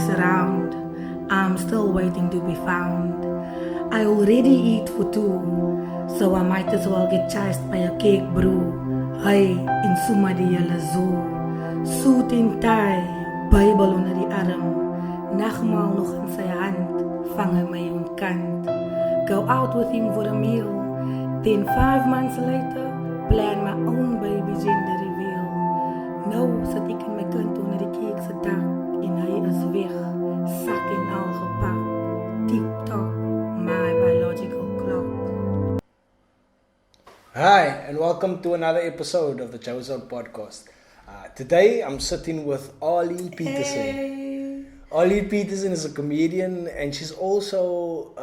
around. I'm still waiting to be found. I already eat for two, so I might as well get chased by a cake brew. Hey, in Suma die hele zoo. Suit in tie, Bijbel onder die arm. Nachtmaal nog in zijn hand, vangen mij ontkant. Go out with him for a meal. Then 5 months later, plan my own baby gender reveal. Nou zit ik in mijn kind onder die keekse dak. En hij is weg, zak en al gepakt. Tick-tock, my biological clock. Hi, and welcome to another episode of the Chosen Podcast. Today, I'm sitting with Arlene Petersen. Hey. Arlene Petersen is a comedian, and she's also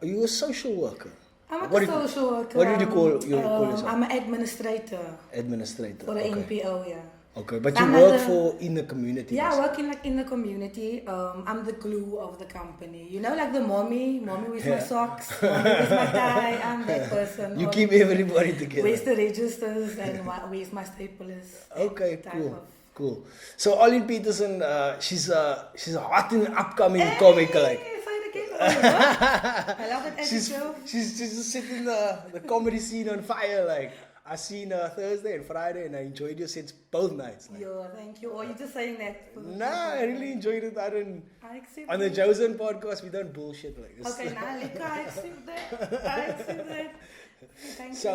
are you a social worker? I'm What a do you- social worker. what did you call yourself? I'm an administrator Administrator. for the Okay. NPO, yeah. Okay, but I'm you work at the- for in the community. Yeah, basically. working like in the community. I'm the glue of the company. You know, like the mommy with my socks, mommy with my tie. I'm that person. You Or keep everybody together. where's the registers and where's my staplers? Okay, Type cool, of- cool. So Arlene Petersen, she's a hot and upcoming comic, like. Hey, say it again. Oh, what? I love it. She's just setting the comedy scene on fire. Like I seen Thursday and Friday, and I enjoyed your sets both nights. Like. Yo, thank you. Or you just saying that? For the Nah, I really enjoyed it. I accept On the it. Chosen Podcast, we don't bullshit like this. Okay, now I accept that. I accept that. Thank So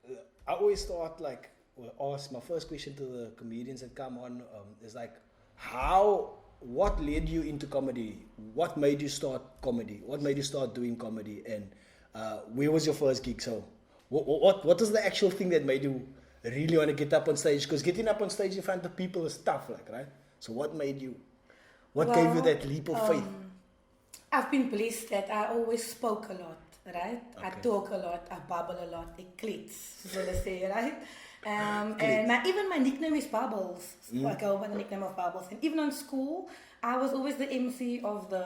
you. I always start like ask my first question to the comedians that come on is like, what led you into comedy? What made you start comedy? What made you start doing comedy? And where was your first gig? So what is the actual thing that made you really want to get up on stage? Because getting up on stage in front of people is tough, like, right? So what gave you that leap of faith? I've been blessed that I always spoke a lot, right? I Okay. talk a lot, I babble a lot, I klits, so they say, right? And even my nickname is Bubbles. So I go by the nickname of Bubbles. And even on school, I was always the MC of the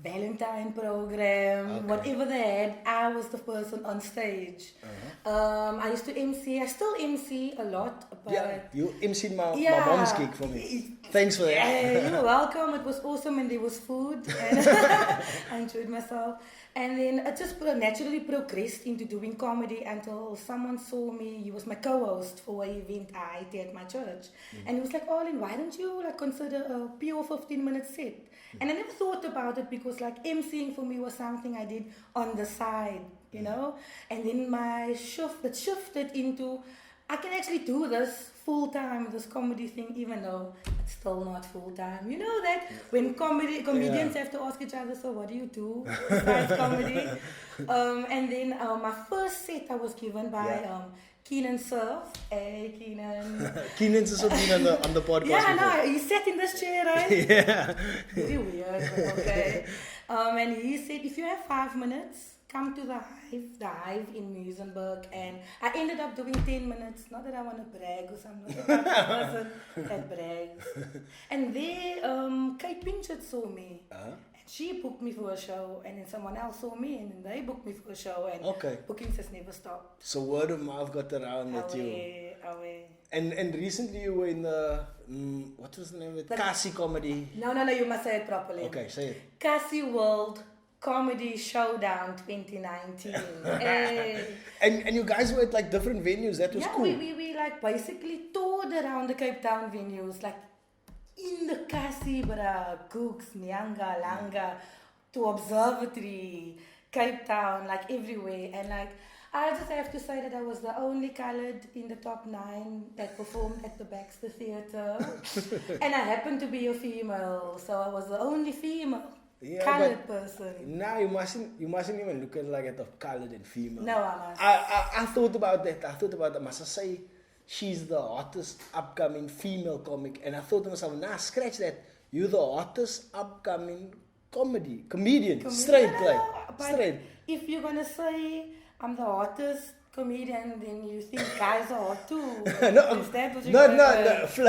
Valentine program, Okay. whatever they had, I was the person on stage. I used to MC, I still MC a lot, but Yeah, you emceed my Yeah. mom's gig for me. Thanks for that. you're welcome. It was awesome and there was food and I enjoyed myself. And then it just naturally progressed into doing comedy until someone saw me. He was my co-host for an event I did at my church. And he was like, Arlene, why don't you like consider a pure 15-minute set? And I never thought about it because like MCing for me was something I did on the side, you know? And then it shifted into, I can actually do this full time, this comedy thing, even though it's still not full time. You know that when comedians have to ask each other, so what do you do besides comedy? And then my first set I was given by Keenan Surf. Hey, Keenan. Keenan's also been on the podcast. Yeah, before. no, he sat in this chair, right? Yeah. Very weird, but okay. And he said, if you have 5 minutes, come to the Hive in Muizenberg. And I ended up doing 10 minutes. Not that I want to brag or something. I'm not the person that brags. And there, Kate Pinchot saw me. And she booked me for a show. And then someone else saw me. And then they booked me for a show. And Okay. bookings has never stopped. So word of mouth got around that you. Away. And recently you were in the what was the name of it? Kasi comedy. No, you must say it properly. Okay, say it. Cassie World Comedy Showdown 2019. Hey. And you guys were at like different venues. That was Yeah, cool. we like basically toured around the Cape Town venues, like in the Cassie, Cooks, Nyanga, Langa, to Observatory, Cape Town, like everywhere. And like, I just have to say that I was the only colored in the top 9 that performed at the Baxter Theatre. And I happened to be a female, so I was the only female colored person. Now you mustn't even look at like at the colored and female. No, I must. I thought about that. Must I say she's the hottest upcoming female comic, and I thought to myself, nah, scratch that. You're the hottest upcoming comedian. Straight, But straight. if you're gonna say I'm the hottest comedian, then you think guys are hot too. No, Is that what you're not gonna say?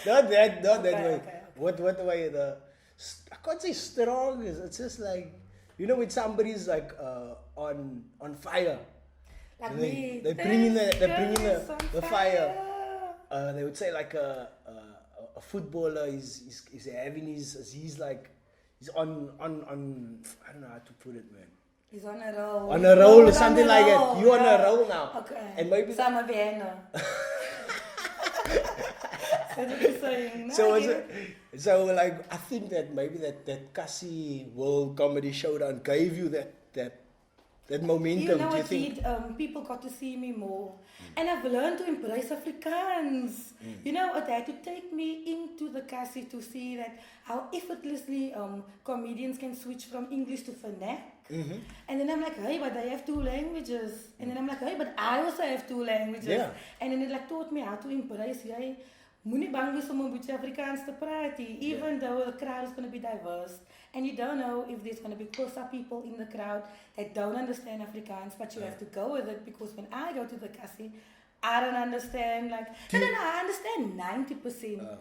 not that way. Okay. What way I can't say strong. It's just like, you know, when somebody's like on fire. Like And me. they bring in the this girl is on fire. They would say like a a footballer is having he's on I don't know how to put it, man. He's on a roll. On a roll or something like that. You're on a roll now. Okay. And maybe Summer Vienna. That's what you're saying. No, so like I think that maybe that Cassie World Comedy Showdown gave you that momentum. You know, do you it think? did. People got to see me more. And I've learned to embrace Afrikaans. You know, it had to take me into the Cassie to see that how effortlessly comedians can switch from English to Vernac. And then I'm like, hey, but they have 2 languages. And then I'm like, hey, but I also have 2 languages. Yeah. And then it like taught me how to embrace, hey, moenie bang wees om 'n bietjie Afrikaans te praat nie, even though the crowd is going to be diverse. And you don't know if there's going to be closer people in the crowd that don't understand Afrikaans, but you have to go with it, because when I go to the Cassie, I don't understand, like, no, I understand 90% of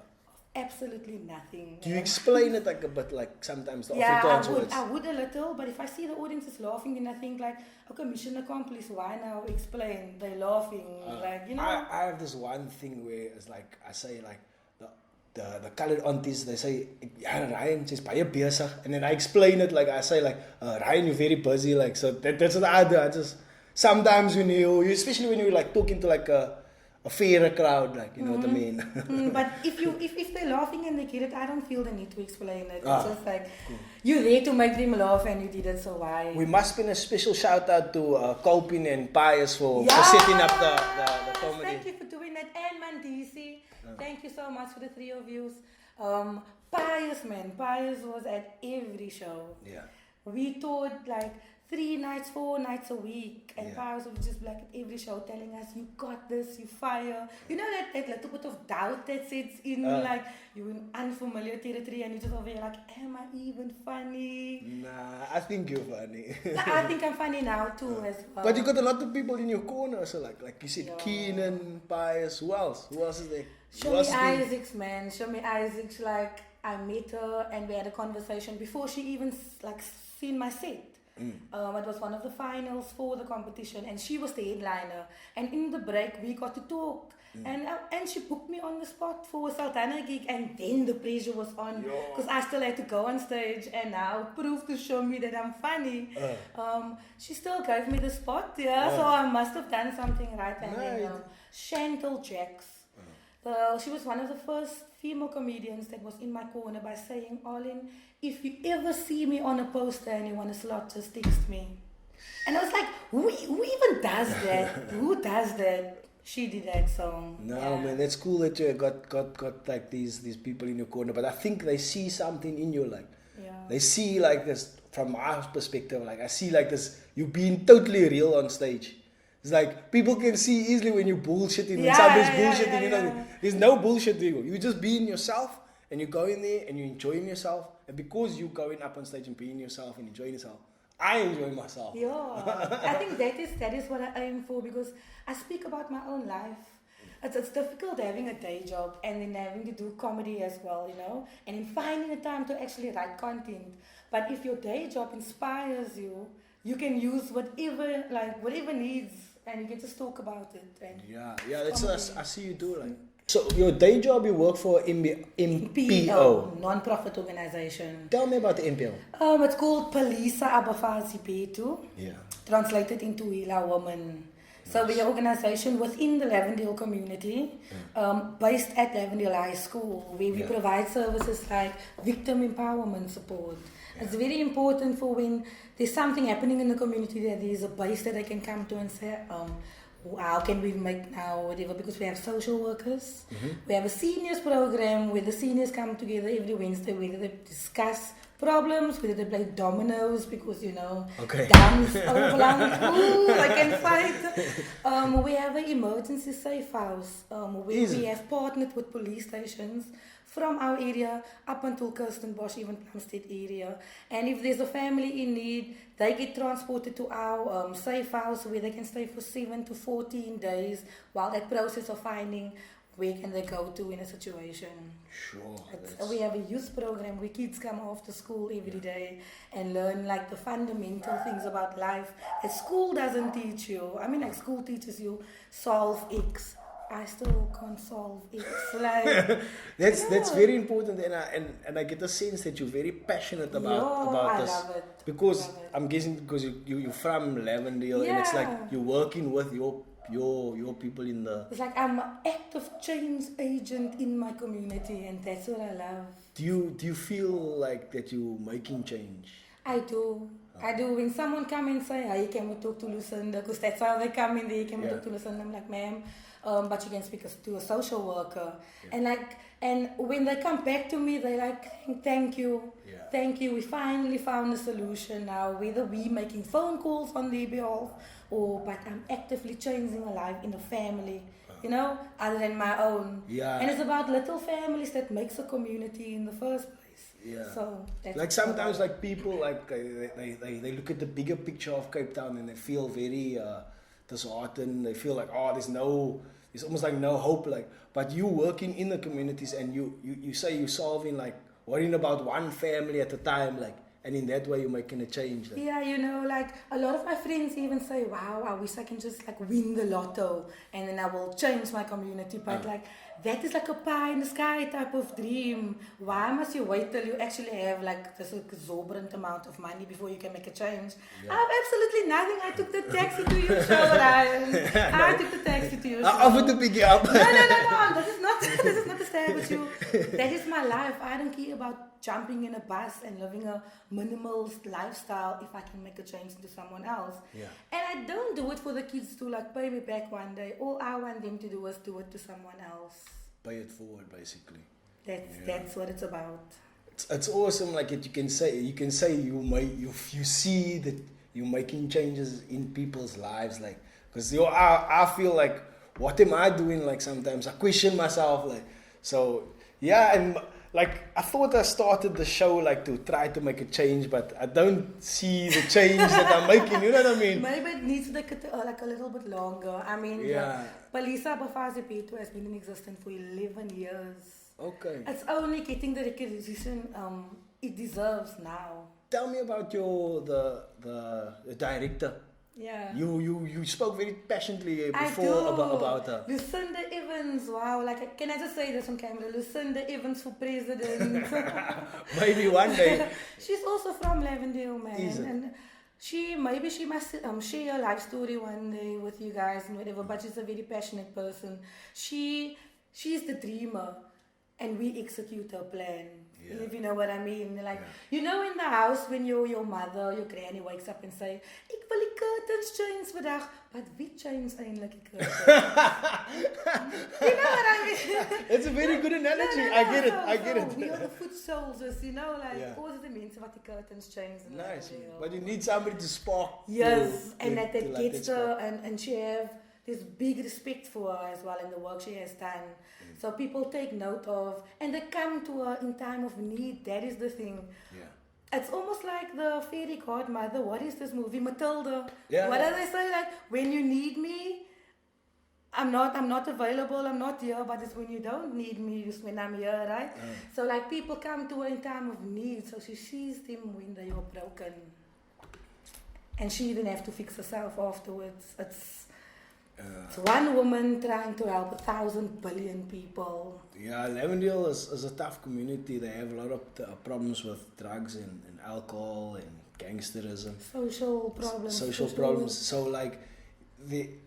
absolutely nothing. Do you explain it like a bit, like sometimes the Afrikaans words? I would a little, but if I see the audience is laughing, then I think like, okay, mission accomplished, why now explain? They're laughing, like, you know. I have this one thing where it's like, I say like, the colored aunties, they say, yeah, Ryan, she's baie besig. And then I explain it, like, I say like, Ryan, you're very busy, like, so that's what I do. I just, sometimes when you especially when you're like talking to like a fairer crowd, like, you know what I mean. But if they're laughing and they get it, I don't feel the need to explain it. It's just like, you're there to make them laugh and you did it, so why? We must spend a special shout out to Kolpin and Pius for setting up the comedy. Thank you for doing that. And Mandisi, thank you so much for the 3 of you. Pius, man, Pius was at every show. Yeah. We taught like 3 nights, 4 nights a week, and Pius was just like at every show telling us, you got this, you fire. You know that little bit of doubt that sets in, like you're in unfamiliar territory and you just over here like, am I even funny? Nah, I think you're funny. I think I'm funny now too as well. But you got a lot of people in your corner, so like you said, Keenan, Pius, who else? Who else is there? Show me Isaacs, man. Show me Isaacs. Like, I met her and we had a conversation before she even like seen my set. It was one of the finals for the competition, and she was the headliner. And in the break, we got to talk, and she booked me on the spot for a Sultana gig. And then the pressure was on, because I still had to go on stage and now prove to show me that I'm funny. She still gave me the spot, so I must have done something right. And then Chantal Jacks. She was one of the first female comedians that was in my corner by saying, Arlene, if you ever see me on a poster and you want a slot, just text me. And I was like, who even does that? Who does that? She did that song. No, man, that's cool that you got like these people in your corner. But I think they see something in you, like they see like this from my perspective. Like I see like this, you being totally real on stage. It's like people can see easily when you bullshitting, when somebody's bullshitting. You know, there's no bullshit. You just being yourself, and you go in there and you're enjoying yourself. And because you're going up on stage and being yourself and enjoying yourself, I enjoy myself. Yeah, I think that is what I aim for, because I speak about my own life. It's difficult having a day job and then having to do comedy as well, you know, and then finding the time to actually write content. But if your day job inspires you, you can use whatever needs, and you can just talk about it. And that's I see you do like. So your day job, you work for MPO, non-profit organization. Tell me about the MPO. It's called Palisa Abafazi Betu. Yeah. Translated into Hila Woman. So we're an organization within the Lavendale community, based at Lavendale High School, where we provide services like victim empowerment support. It's very important for when there's something happening in the community that there's a base that they can come to and say, how can we make now, whatever, because we have social workers. We have a seniors program where the seniors come together every Wednesday, where they discuss problems, whether they play dominoes, because, you know, dance overland, I can fight. We have an emergency safe house, where we have partnered with police stations from our area up until Kirstenbosch, even Plumstead area. And if there's a family in need, they get transported to our safe house where they can stay for 7 to 14 days while that process of finding where can they go to in a situation. Sure. We have a youth program where kids come after school every day and learn like the fundamental things about life that school doesn't teach you. I mean, like school teaches you solve X. I still can't solve it. Like, That's very important, and I get the sense that you're very passionate about I this love it. because Love it. I'm guessing because you're from Lavendale and it's like Yeah. you're working with your people in the. It's like I'm an active change agent in my community, and that's what I love. Do you feel like that you're making change? I do. I do. When someone come and say, "Hey, can we talk to Lucinda?" Because that's how they come in there. Can we talk to Lucinda? I'm like, "Ma'am, but you can speak to a social worker." Yeah. And when they come back to me, they're like, "Thank you, Yeah. thank you. We finally found a solution now. Whether we making phone calls on their behalf, but I'm actively changing a life in a family." Other than my own. Yeah. And it's about little families that makes a community in the first place. Yeah. So that's Like sometimes like people like they look at the bigger picture of Cape Town and they feel very disheartened. They feel like there's almost like no hope. Like, but you working in the communities and you say you're solving like worrying about one family at a time, like, and in that way you're making a change. Like. Yeah, like a lot of my friends even say, "Wow, I wish I can just like win the lotto and then I will change my community." But like that is like a pie in the sky type of dream. Why must you wait till you actually have like this exorbitant amount of money before you can make a change? Yeah. I have absolutely nothing. I took the taxi to your show, Ryan. I took the taxi to your show. I offered to pick you up. No. This is not to stab at you. That is my life. I don't care about jumping in a bus and living a minimalist lifestyle if I can make a change to someone else. Yeah. And I don't do it for the kids to like pay me back one day. All I want them to do is do it to someone else. Pay it forward, basically. That's what it's about. It's awesome. Like you can say you see that you're making changes in people's lives. Like because I feel like what am I doing? Like sometimes I question myself. Like so yeah, and like I thought I started the show like to try to make a change, but I don't see the change that I'm making. You know what I mean? Maybe it needs like a little bit longer. I mean, Yeah. Palisa Bafazi Petu has been in existence for 11 years. Okay. It's only getting the recognition it deserves now. Tell me about the director. Yeah. You spoke very passionately I before do. about her. Lucinda Evans, wow. Like, can I just say this on camera? Lucinda Evans for president. Maybe one day. She's also from Lavendale, man. Is it? And she must share her life story one day with you guys and whatever, but she's a very passionate person. She's the dreamer and we execute her plan. Yeah. If you know what I mean. Like, Yeah. you know in the house when your mother, your granny wakes up and say, "Ek wil die curtains change vandag," but wie change eintlik die curtains? You know what I mean? It's a very good analogy. No, I get it. So, we are the foot soldiers, like, Yeah. all the mense wat die curtains change. in Nice. Lavendale. But you need somebody to spark. Yes, and to that light gets that her, spark. and she have this big respect for her as well in the work she has done. So people take note of, and they come to her in time of need. That is the thing. Yeah. It's almost like the fairy godmother. What is this movie, Matilda? Yeah. What do they say? Like, when you need me, I'm not available. I'm not here. But it's when you don't need me, it's when I'm here, right? So like people come to her in time of need. So she sees them when they are broken, and she even have to fix herself afterwards. It's one woman trying to help 1,000 billion people. Yeah, Lavendale is a tough community. They have a lot of problems with drugs and alcohol and gangsterism. Social problems. Social problems. So like,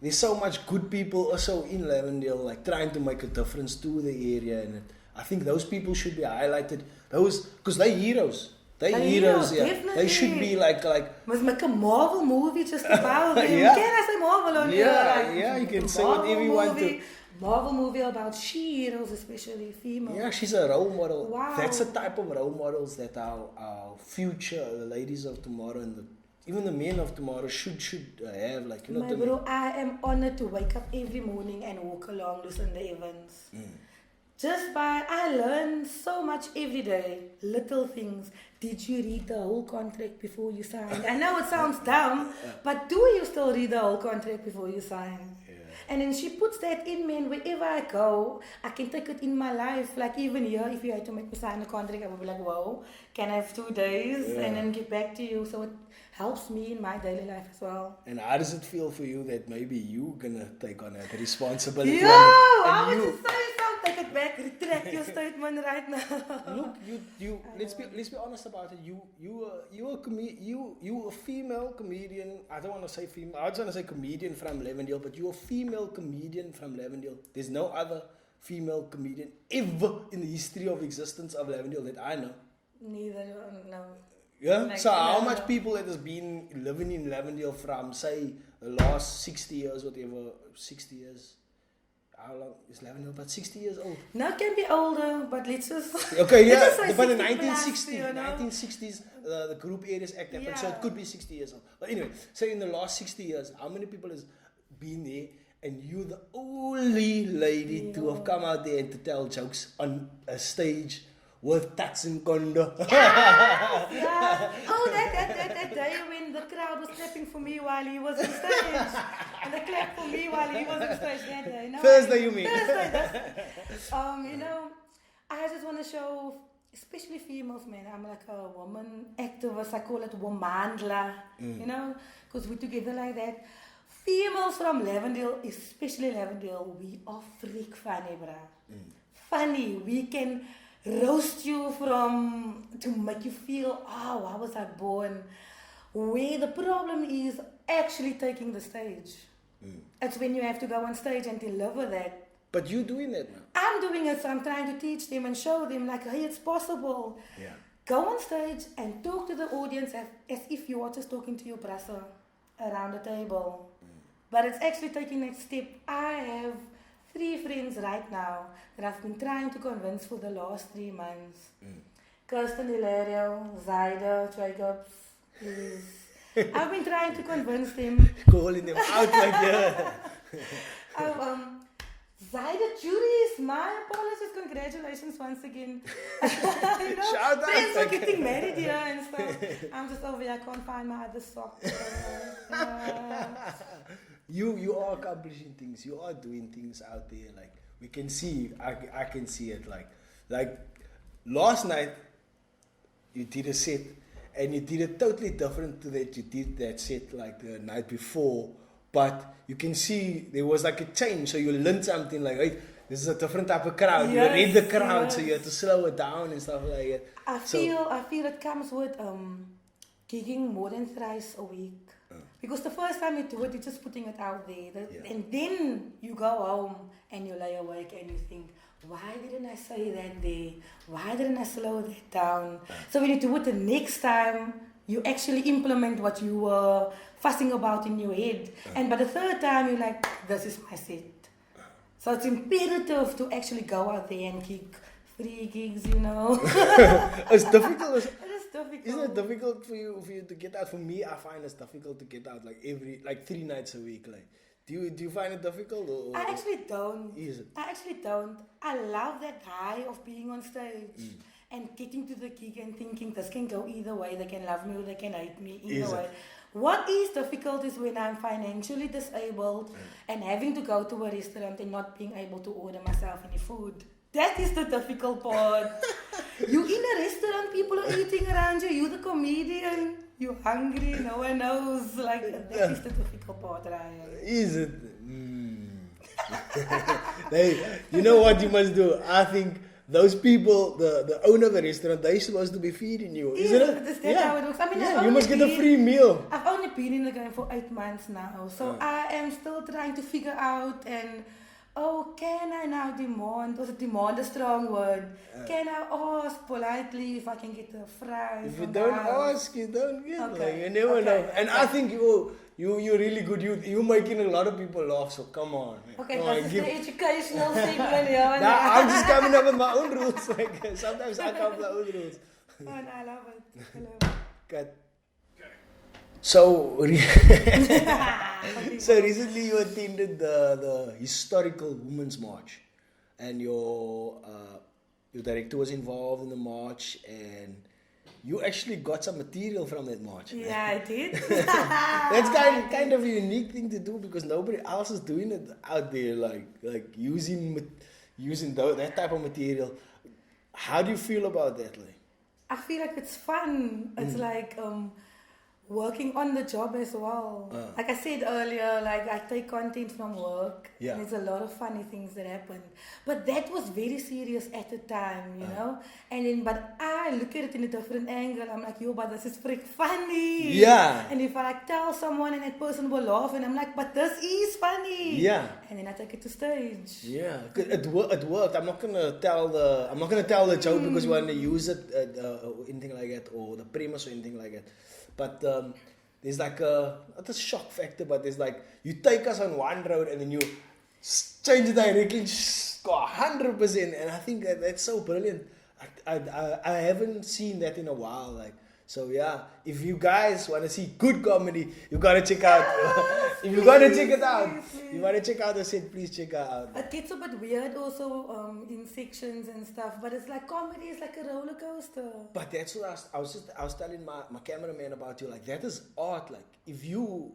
there's so much good people also in Lavendale, like trying to make a difference to the area, and I think those people should be highlighted. Because they're heroes. They're heroes, yeah. Definitely. They should be like. Must make a Marvel movie just about them. Yeah. Can I say Marvel on here? Yeah, you can say whatever you want to. Marvel movie about she-heroes, especially female. Yeah, she's a role model. Wow. That's the type of role models that our future, the ladies of tomorrow and even the men of tomorrow should have. Like, you know My what I mean? bro, I am honored to wake up every morning and walk along Lucinda Evans. I learn so much every day. Little things. Did you read the whole contract before you signed? I know it sounds dumb, but do you still read the whole contract before you sign? Yeah. And then she puts that in me, and wherever I go, I can take it in my life. Like even here, if you had to make me sign a contract, I would be like, wow, can I have 2 days and then get back to you? So it helps me in my daily life as well. And how does it feel for you that maybe you gonna take on that responsibility? Yo, and I you was just saying something. Take it back. Retract your statement right now. look, you. Let's be honest about it. You a female comedian. I don't want to say female. I just want to say comedian from Lavendale, but you're a female comedian from Lavendale. There's no other female comedian ever in the history of existence of Lavendale that I know. Neither, no. Yeah. Like, So how no. much people that has been living in Lavendale from say the last 60 years, whatever, 60 years. How long is Lavendale? About 60 years old. No, it can be older, but let's just. Okay, yeah, let's just say but in 60 plus, 1960s, you know? 1960s, the Group Areas Act happened, so Yeah. it could be 60 years old. But anyway, so in the last 60 years, how many people has been there, and you're the only lady to have come out there and to tell jokes on a stage with tats and condo? Yeah. Oh, that day when the crowd was clapping for me while he was on stage. And they clapped for me while he was on stage that day. No, Thursday, you mean? Thursday. You know, I just want to show, especially females, man. I'm like a woman activist. I call it womandla. You know, because we're together like that. Females from Lavendale, especially Lavendale, we are freak funny, bruh. Funny. We can roast you to make you feel, oh, why was I born? Where the problem is actually taking the stage. It's when you have to go on stage and deliver that. But you doing that now. I'm doing it, so I'm trying to teach them and show them, like, hey, it's possible. Yeah. Go on stage and talk to the audience as if you are just talking to your brother around the table. But it's actually taking that step. I have 3 friends right now that I've been trying to convince for the last 3 months. Kirsten Hilario, Zaida, Jacobs. I've been trying to convince them. Calling them out like that. Zaida Juries, my apologies, congratulations once again. You know, Shout out. friends are getting married here and stuff. I'm just over here, I can't find my other sock. You are accomplishing things. You are doing things out there. Like we can see. I can see it. Like last night, you did a set, and you did it totally different to that you did that set like the night before. But you can see there was like a change. So you learned something like, hey, this is a different type of crowd. Yes, you read the crowd, yes. so you have to slow it down and stuff like that. I feel it comes with gigging more than thrice a week. Because the first time you do it, you're just putting it out there. And then you go home and you lay awake and you think, why didn't I say that there? Why didn't I slow that down? So when you do it the next time, you actually implement what you were fussing about in your head. And by the third time, you're like, this is my set. So it's imperative to actually go out there and gig free gigs, you know. It's difficult. It is difficult. Isn't it difficult for you to get out? For me, I find it's difficult to get out like 3 nights a week. Like, do you find it difficult? Or I actually don't. Is it? I actually don't. I love that high of being on stage and getting to the gig and thinking this can go either way. They can love me or they can hate me either way. What is difficult is when I'm financially disabled and having to go to a restaurant and not being able to order myself any food. That is the difficult part. You in a restaurant, people are eating around you. You're the comedian. You're hungry. No one knows. Like that is the difficult part, Ryan. Is it? Hey, you know what you must do? I think those people, the owner of the restaurant, they're supposed to be feeding you, isn't it? Is that how it works? I mean, you must get a free meal. I've only been in the game for 8 months now, so I am still trying to figure out and. Oh, can I now demand? Was it demand a strong word? Can I ask politely if I can get the fries? If you don't ask, you don't get. Okay. Like, you never know. And I think you're really good. You're making a lot of people laugh. So come on. Man. Okay, come on, this is the educational segment here. Nah, I'm just coming up with my own rules. Like, sometimes I come up with my own rules. Oh, and I love it. I love it. Cut. So, so recently you attended the historical Women's March, and your director was involved in the march, and you actually got some material from that march. Yeah, I did. That's kind of a unique thing to do because nobody else is doing it out there, like using that type of material. How do you feel about that, like? I feel like it's fun. It's like working on the job as well. Like I said earlier, like I take content from work. Yeah. And there's a lot of funny things that happen. But that was very serious at the time, you know? And then, but I look at it in a different angle. I'm like, yo, but this is freak funny. Yeah. And if I like tell someone and that person will laugh and I'm like, but this is funny. Yeah. And then I take it to stage. Yeah, 'cause it worked. I'm not gonna tell the joke because you want to use it or anything like that, or the premise or anything like that. But there's like not a shock factor, but there's like you take us on one road and then you change it directly, go 100%, and I think that's so brilliant. I haven't seen that in a while, like. So yeah, if you guys want to see good comedy, you gotta check out. If you gotta check it out, you gotta check out the set. Please check it out. It gets a bit weird also in sections and stuff, but it's like comedy is like a roller coaster. But that's what I was telling my cameraman about you. Like that is art. Like if you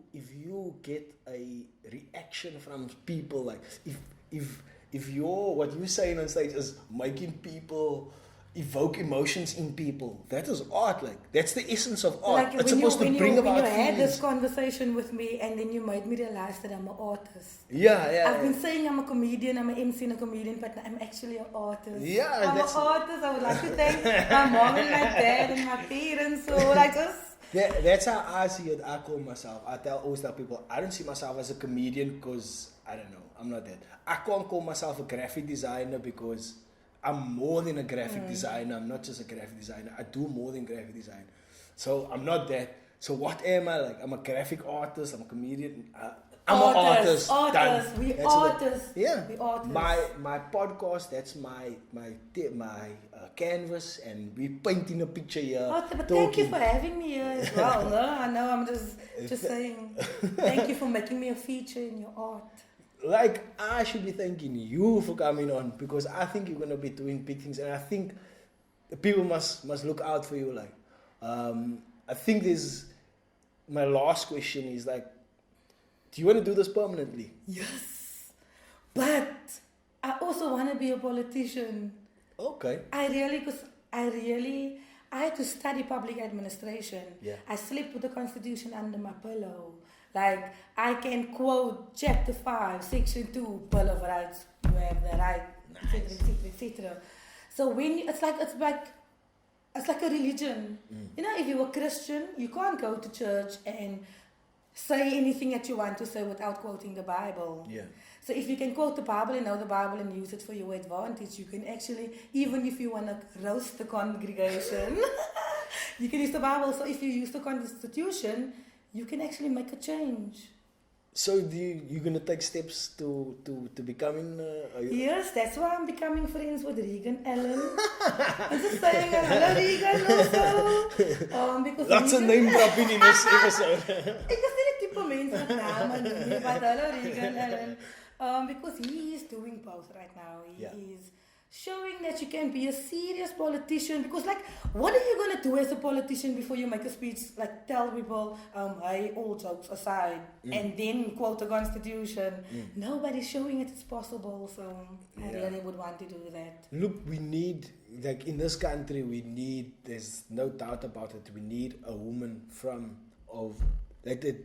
get a reaction from people, like if what you're saying on stage is making people evoke emotions in people, that is art. Like that's the essence of art. Like it's supposed to bring about when you had feelings. this conversation with me and then you made me realize that I'm an artist. Yeah. I've been saying I'm a comedian, I'm an MC and a comedian, but I'm actually an artist. Yeah, I'm an artist. I would like to thank my mom and my dad and my parents. So like this. That's how I see it. I call myself. Always tell people I don't see myself as a comedian because I don't know. I'm not that. I can't call myself a graphic designer because I'm more than a graphic designer. I'm not just a graphic designer. I do more than graphic design. So I'm not that. So what am I like? I'm a graphic artist. I'm a comedian. I'm an artist. Artists. We artists. Yeah. We artists. My podcast. That's my canvas, and we painting a picture here. Oh, but thank you for having me here as well. No, I know. I'm just saying. Thank you for making me a feature in your art. Like, I should be thanking you for coming on because I think you're going to be doing big things, and I think people must look out for you. Like, I think my last question is like, do you want to do this permanently? Yes, but I also want to be a politician. Okay. I had to study public administration. Yeah. I sleep with the Constitution under my pillow. Like, I can quote Chapter 5, Section 2, Bill of Rights. You have the right, etc., etc. So it's like a religion. You know, if you're a Christian, you can't go to church and say anything that you want to say without quoting the Bible. Yeah. So if you can quote the Bible and know the Bible and use it for your advantage, you can actually, even if you want to roast the congregation, you can use the Bible. So if you use the Constitution, you can actually make a change. So you're gonna take steps to becoming? Yes, that's why I'm becoming friends with Regan Allen. I'm just saying hello Regan also. Because lots of name dropping in this episode. Ik is niet het type mens met namen nie, but hello Regan Allen. Because he is doing both right now. He is showing that you can be a serious politician. Because like, what are you going to do as a politician before you make a speech? Like tell people, hey, all jokes aside, and then quote the Constitution. Nobody's showing it's possible, so I really would want to do that. Look, we need, like in this country, there's no doubt about it, we need a woman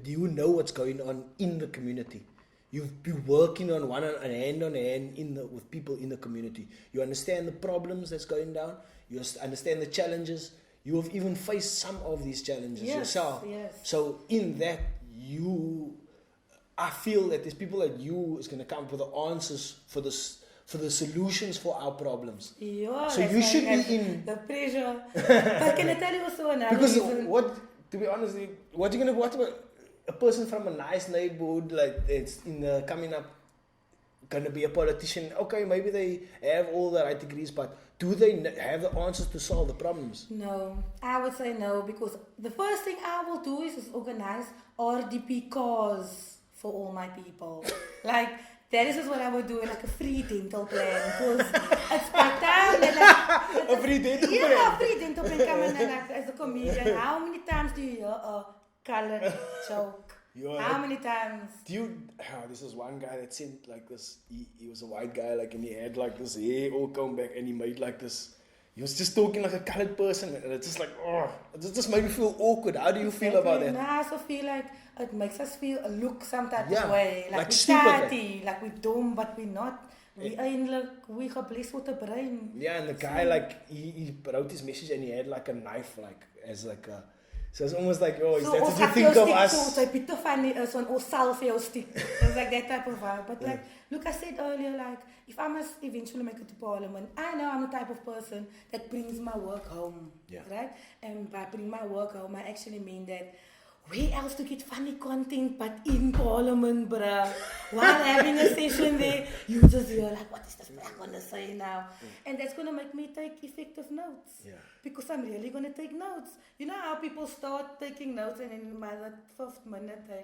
you know what's going on in the community. You've been working on hand with people in the community. You understand the problems that's going down. You understand the challenges. You have even faced some of these challenges yourself. Yes. So in that, I feel that there's people like you is going to come up with the answers for the solutions for our problems. Yeah. So you should be in the pressure. But can I tell you also another reason? To be honest, what about a person from a nice neighborhood, like it's coming up, gonna be a politician? Okay, maybe they have all the right degrees, but do they have the answers to solve the problems? No, I would say no, because the first thing I will do is organize RDP cars for all my people. Like, that is what I would do, like a free dental plan, because it's my time that like A vriendin op Yeah, vriendin op een kamer as a comedian. How many times do you hear a colored joke? How many times? This is one guy that sent like this. He was a white guy, like, and he had like this hair all come back, and he made like this. He was just talking like a colored person, and it's just like, it just made me feel awkward. How do you feel about that? No, I also feel like it makes us look some type of way. Like we're stupid, like we're dumb, but we're not. We geblessed with the brain. Yeah, and the guy, like, he wrote his message, and he had like a knife, like, as like a... So it's almost like, is that what you think of us? So a bit of funny is on sal for your stick. It's like that type of vibe. But like, look, I said earlier, like, if I must eventually make it to Parliament, I know I'm the type of person that brings my work home. Yeah. Right? And by bring my work home, I actually mean that where else to get funny content but in Parliament, bruh? While having a session there, you just hear like, what is this black gonna say now? And that's gonna make me take effective notes. Yeah. Because I'm really gonna take notes. You know how people start taking notes and in my 5th minute they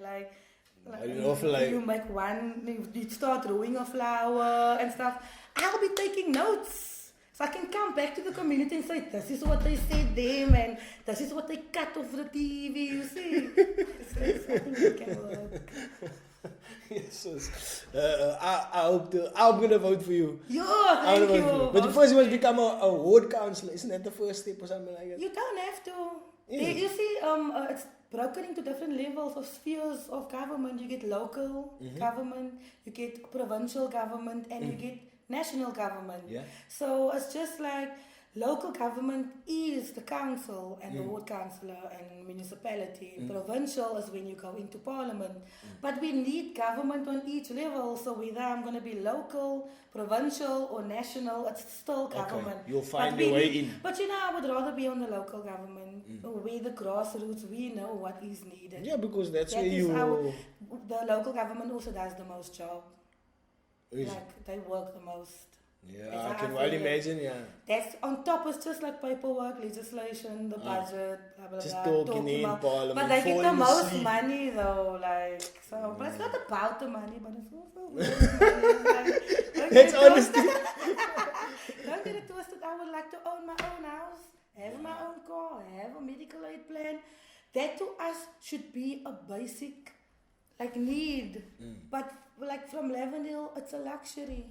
you make one, you start drawing a flower and stuff. I'll be taking notes. So I can come back to the community and say, this is what they said them and this is what they cut off the TV, you see. So I think it can work. Yes, I'm going to vote for you. Yeah, thank you. But first you must become a ward councillor. Isn't that the first step or something like that? You don't have to. You see, it's broken into different levels of spheres of government. You get local government, you get provincial government, and you get national government. Yeah. So it's just like local government is the council and the ward councillor and municipality. Provincial is when you go into Parliament. But we need government on each level. So whether I'm going to be local, provincial or national, it's still government. Okay. You'll find your way in. But you know, I would rather be on the local government. Where the grassroots, we know what is needed. Yeah, because that's where the local government also does the most job. Like, they work the most. Yeah, I can well imagine, That's on top, it's just like paperwork, legislation, the budget, blah, blah, just blah. talking in Parliament. But they get the most money though, like, so. But it's not about the money, but it's also money. That's honesty. Don't get it twisted. I would like to own my own house, have my own car, have a medical aid plan. That to us should be a basic, like, need. But like from Lavendale, it's a luxury.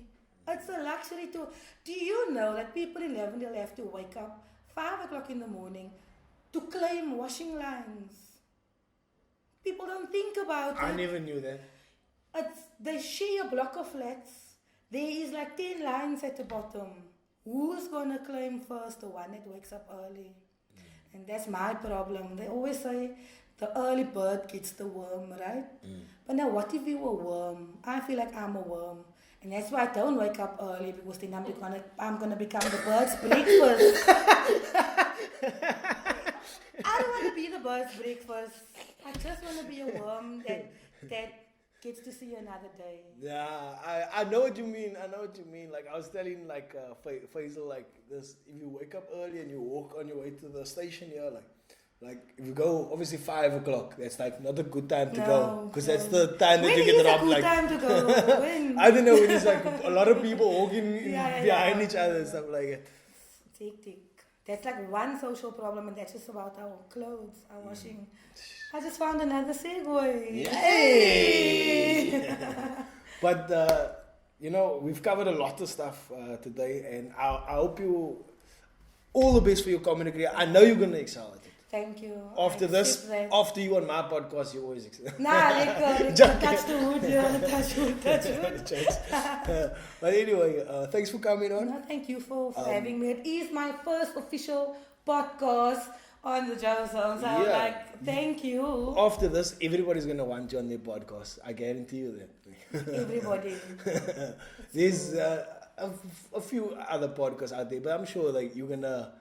It's a luxury to... Do you know that people in Lavendale have to wake up 5 o'clock in the morning to claim washing lines? People don't think about it. I never knew that. They share a block of flats. There is like 10 lines at the bottom. Who's going to claim first? The one that wakes up early. And that's my problem. They always say the early bird gets the worm, right? But now what if you were a worm? I feel like I'm a worm. And that's why I don't wake up early, because then I'm gonna become the bird's breakfast. I don't want to be the bird's breakfast. I just want to be a worm that gets to see another day. Yeah, I know what you mean. Like, I was telling like Faisal, like this: if you wake up early and you walk on your way to the station here, like if you go obviously 5 o'clock, that's like not a good time to go, because that's the time that you get robbed. When is a good time to go? When? I don't know. When it's like a lot of people walking behind each other and stuff like that. It's hectic. That's like one social problem, and that's just about our clothes, our washing. I just found another segue. Yay! But we've covered a lot of stuff today, and I hope you all the best for your comedy career. I know you're gonna excel at it. Thank you. After you on my podcast, you always excel. Nah, touch the wood, touch wood. But anyway, thanks for coming on. No, thank you for having me. It is my first official podcast on the Joe Zone. So thank you. After this, everybody's going to want you on their podcast. I guarantee you that. Everybody. There's a few other podcasts out there, but I'm sure like you're going to...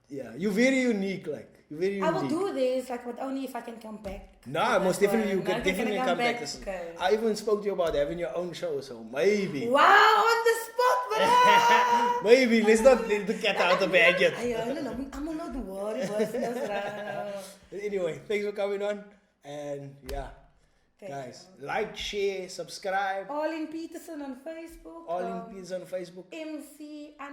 Yeah, you're very unique, like. You're very unique. I will do this, like, but only if I can come back. No, most definitely you can definitely come back. Okay. I even spoke to you about having your own show, so maybe. Wow, on the spot, bro! Maybe, let's not let the cat out of the bag yet. I'm not worried about this. Anyway, thanks for coming on, and guys, like, share, subscribe. Arlene Petersen on Facebook. Arlene Petersen on Facebook. MCITERSEN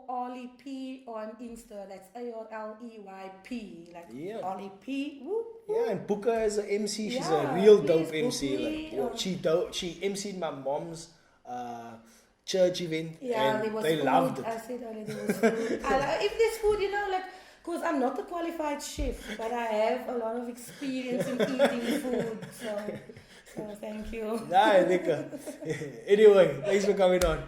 _Arley P on Insta. That's ARLEYP. Like Yeah. Arley P. Woo, woo. Yeah, and Puka is an MC. She's a Yeah, real please dope book MC. me, Like, she MC'd my mom's church event, Yeah, and there was they food. loved it. I said earlier there was food. If there's food, like, because I'm not a qualified chef, but I have a lot of experience in eating food. So thank you. Nah, lekker. Anyway, thanks for coming on.